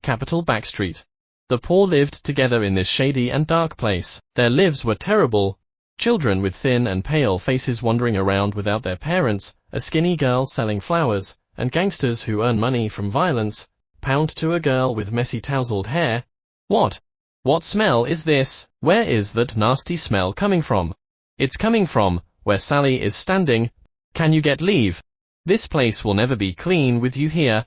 capital backstreet. The poor lived together in this shady and dark place. Their lives were terrible. Children with thin and pale faces wandering around without their parents, a skinny girl selling flowers, and gangsters who earn money from violence, pound to a girl with messy tousled hair. What smell is this? Where is that nasty smell coming from? It's coming from where Sally is standing. Can you get leave? This place will never be clean with you here.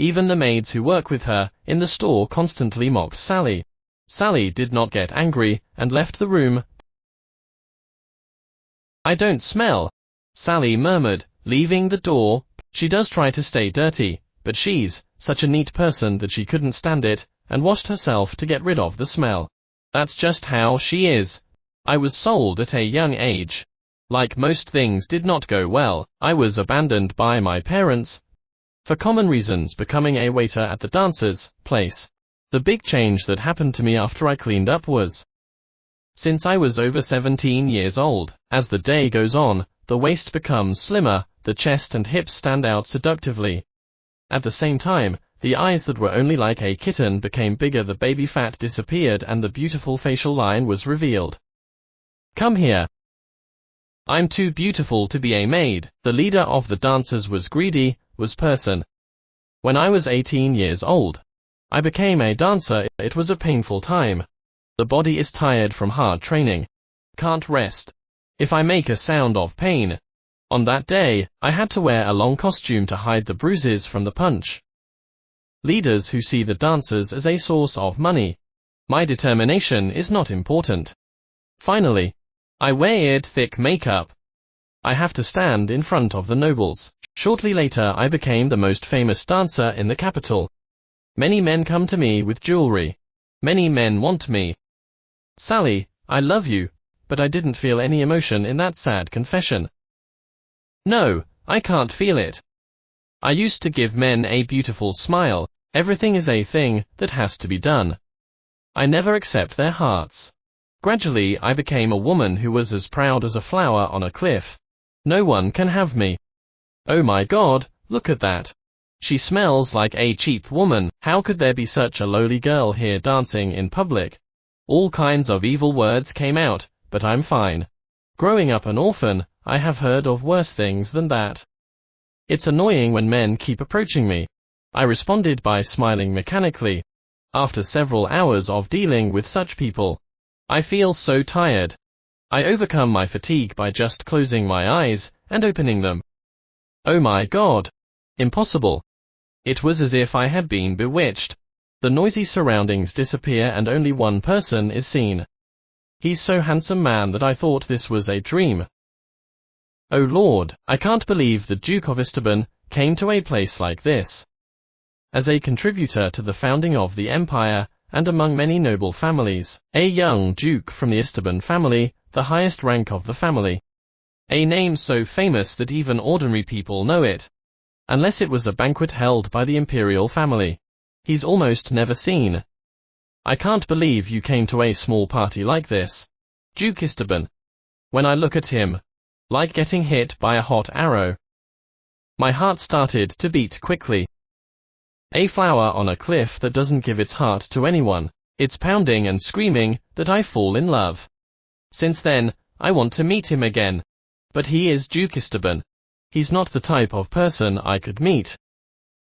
Even the maids who work with her in the store constantly mocked Sally. Sally did not get angry and left the room. I don't smell, Sally murmured, leaving the door. She does try to stay dirty, but she's such a neat person that she couldn't stand it, and washed herself to get rid of the smell. That's just how she is. I was sold at a young age. Like most things did not go well. I was abandoned by my parents, for common reasons, becoming a waiter at the dancer's place. The big change that happened to me after I cleaned up was, since I was over 17 years old, as the day goes on, the waist becomes slimmer, the chest and hips stand out seductively. At the same time, the eyes that were only like a kitten became bigger, the baby fat disappeared, and the beautiful facial line was revealed. Come here. I'm too beautiful to be a maid. The leader of the dancers was greedy, was person. When I was 18 years old, I became a dancer. It was a painful time. The body is tired from hard training. Can't rest. If I make a sound of pain. On that day, I had to wear a long costume to hide the bruises from the punch. Leaders who see the dancers as a source of money. My determination is not important. Finally, I weared thick makeup. I have to stand in front of the nobles. Shortly later, I became the most famous dancer in the capital. Many men come to me with jewelry. Many men want me. Sally, I love you, but I didn't feel any emotion in that sad confession. No, I can't feel it. I used to give men a beautiful smile. Everything is a thing that has to be done. I never accept their hearts. Gradually, I became a woman who was as proud as a flower on a cliff. No one can have me. Oh my God, look at that. She smells like a cheap woman. How could there be such a lowly girl here dancing in public? All kinds of evil words came out, but I'm fine. Growing up an orphan, I have heard of worse things than that. It's annoying when men keep approaching me. I responded by smiling mechanically. After several hours of dealing with such people, I feel so tired. I overcome my fatigue by just closing my eyes and opening them. Oh my God. Impossible. It was as if I had been bewitched. The noisy surroundings disappear and only one person is seen. He's so handsome man that I thought this was a dream. Oh Lord, I can't believe the Duke of Esteban came to a place like this. As a contributor to the founding of the empire, and among many noble families, a young duke from the Esteban family, the highest rank of the family. A name so famous that even ordinary people know it. Unless it was a banquet held by the imperial family. He's almost never seen. I can't believe you came to a small party like this. Duke Esteban. When I look at him, like getting hit by a hot arrow. My heart started to beat quickly. A flower on a cliff that doesn't give its heart to anyone. It's pounding and screaming that I fall in love. Since then, I want to meet him again. But he is Duke Esteban. He's not the type of person I could meet.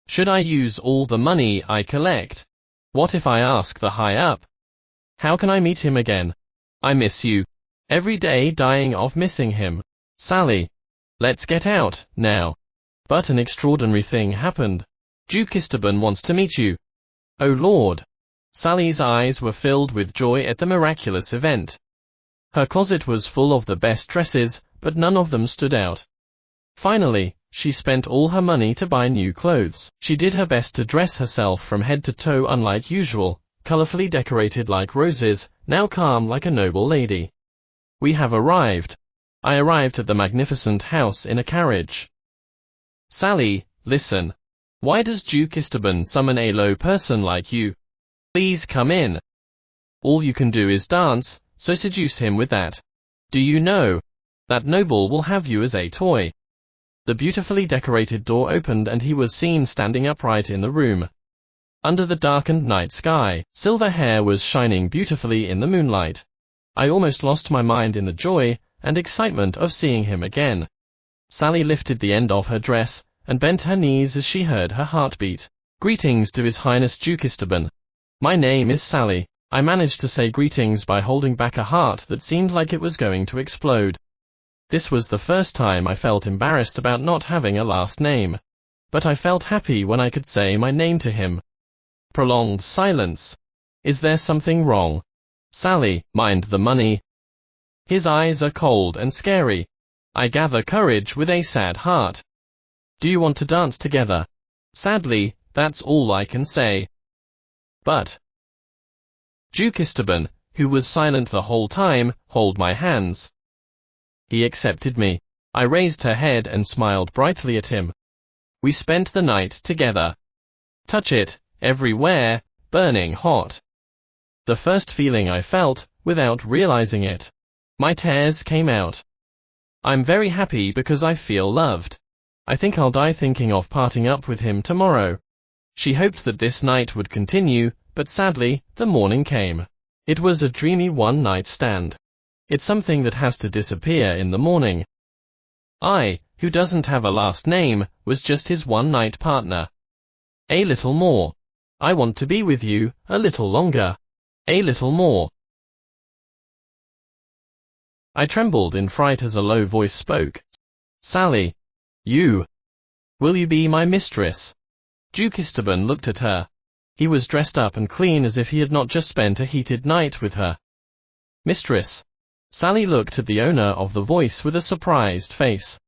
Should I use all the money I collect? What if I ask the high up? How can I meet him again? I miss you. Every day dying of missing him. Sally. Let's get out, now. But an extraordinary thing happened. Duke Esteban wants to meet you. Oh Lord. Sally's eyes were filled with joy at the miraculous event. Her closet was full of the best dresses, but none of them stood out. Finally, she spent all her money to buy new clothes. She did her best to dress herself from head to toe unlike usual, colorfully decorated like roses, now calm like a noble lady. We have arrived. I arrived at the magnificent house in a carriage. Sally, listen. Why does Duke Esteban summon a low person like you? Please come in. All you can do is dance, so seduce him with that. Do you know? That noble will have you as a toy. The beautifully decorated door opened and he was seen standing upright in the room. Under the darkened night sky, silver hair was shining beautifully in the moonlight. I almost lost my mind in the joy and excitement of seeing him again. Sally lifted the end of her dress and bent her knees as she heard her heartbeat. Greetings to His Highness Zhuxi. My name is Sally. I managed to say greetings by holding back a heart that seemed like it was going to explode. This was the first time I felt embarrassed about not having a last name. But I felt happy when I could say my name to him. Prolonged silence. Is there something wrong? Sally, mind the money. His eyes are cold and scary. I gather courage with a sad heart. Do you want to dance together? Sadly, that's all I can say. But Zhuxi, who was silent the whole time, hold my hands. He accepted me. I raised her head and smiled brightly at him. We spent the night together. Touch it, everywhere, burning hot. The first feeling I felt, without realizing it. My tears came out. I'm very happy because I feel loved. I think I'll die thinking of parting up with him tomorrow. She hoped that this night would continue, but sadly, the morning came. It was a dreamy one-night stand. It's something that has to disappear in the morning. I, who doesn't have a last name, was just his one-night partner. A little more. I want to be with you, a little longer. A little more. I trembled in fright as a low voice spoke. Sally. You. Will you be my mistress? Zhuxi looked at her. He was dressed up and clean as if he had not just spent a heated night with her. Mistress. Sally looked at the owner of the voice with a surprised face.